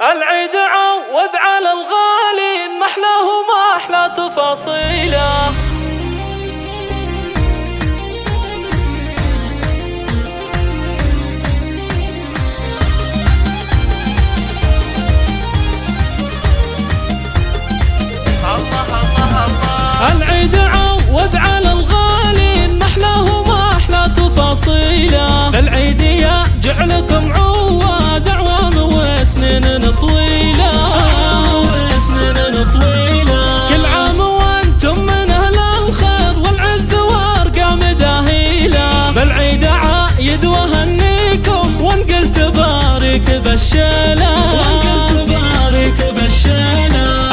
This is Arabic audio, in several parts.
العيد عوض على الغالي ما احلاه وما احلى تفاصيله. العيد عوض على الغالي ما احلاه وما احلى تفاصيله. العيد يا جعلكم عواد اعوام وسنين طويله، كل عام وانتم من اهل الخير والعز وارقام داهيله. بالعيد عايد وهنيكم وانقل تبارك بالشيله،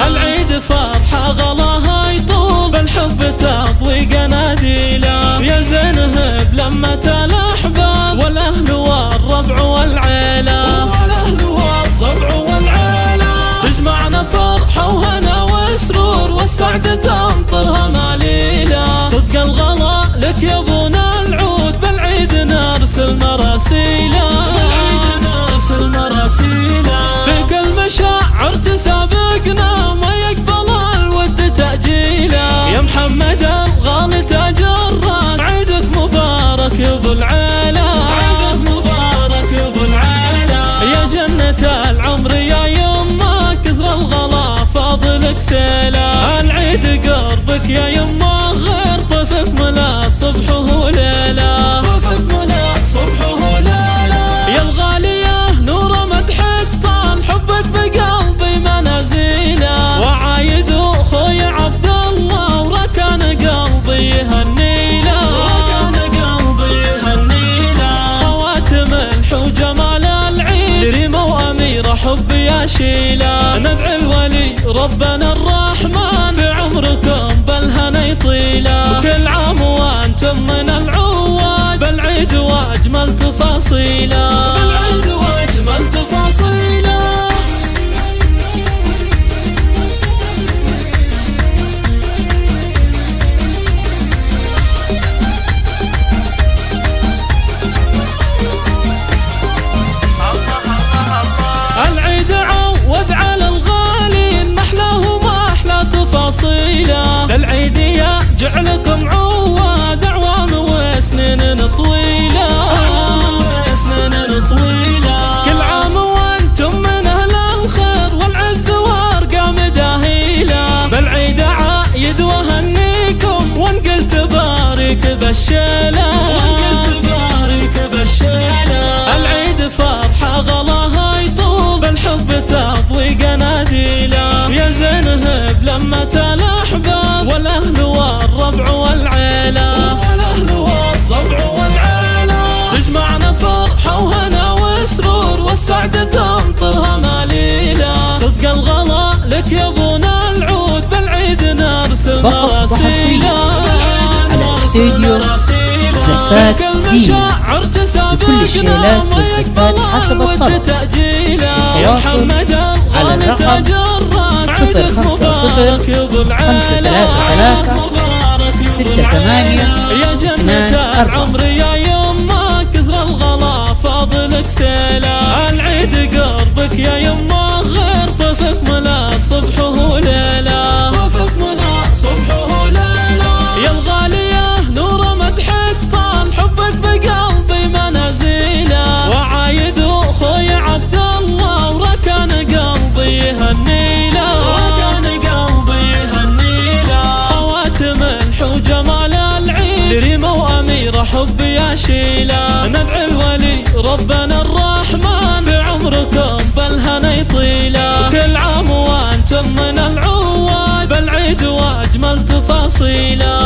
العيد فرحه غلاها يطول بالحب تضوي قناديله. يا زينهب لمة الاحباب والاهل والربع والعيله، تجمعنا فرحه وهنا وسرور والسعد تمطرها مليله. صدق الغلا لك يا ابونا العود بالعيد نرسل مراسيله، في كل مشاعر تسابقنا ما يقبل الود تأجيله. يا محمد الغالي تاج الراس عيدك مبارك يا ابو العيله، يا جنة العمر يا يما كثر الغلا فاضلك سيله. العيد قربك يا يما غير طفك ملا صبحه وليله، يا الغالية نور مدحك طال حبك بقلبي منازيله. وعايد اخوي عبد الله وركان قلبي يهنيله، خواتم الحو جمال العيد ريمة واميرة حبي يا شيله. ندعي الولي ربنا الرحمن في عمركم بالهنا يطيله. وكل عام وانتم من العواد بالعيد واجمل تفاصيله، العيد عوض على الغالي ما احلاه وما احلى تفاصيله. العيد يا جعلكم عواد اعوام وسنين طويله، كل عام وانتم من اهل الخير والعز وارقام داهيله. بالعيد عايد وهنيكم وانقل تبارك بالشيله، العيد فرحه غلاها يطول بالحب تضوي قناديله. يا زينهب لمة الاحباب والاهل والربع والعيله، تجمعنا فرحه وهنا وسرور والسعد تمطرها مليله. صدق الغلا لك يا ابونا العود بالعيد نرسل مراسيله. على استوديو زفات دين لكل الشيلات والزفات حسب الطلب. التواصل على الرقم 050-503-6824. يا يما كثر الغلا فاضلك سيله. العيد قربك يا يما غير طفك ملا صبحه وليله، يا الغالية نور مدحك طال حبك بقلبي منازيله. وعايد اخوي عبد الله وركان قلبي يهنيله، خواتم الحو جمال العيد ريمة واميرة حبي يا شيله. ندعي الولي ربنا الرحمن في عمركم بالهنا يطيله. وكل عام وانتم من العواد بالعيد واجمل تفاصيله.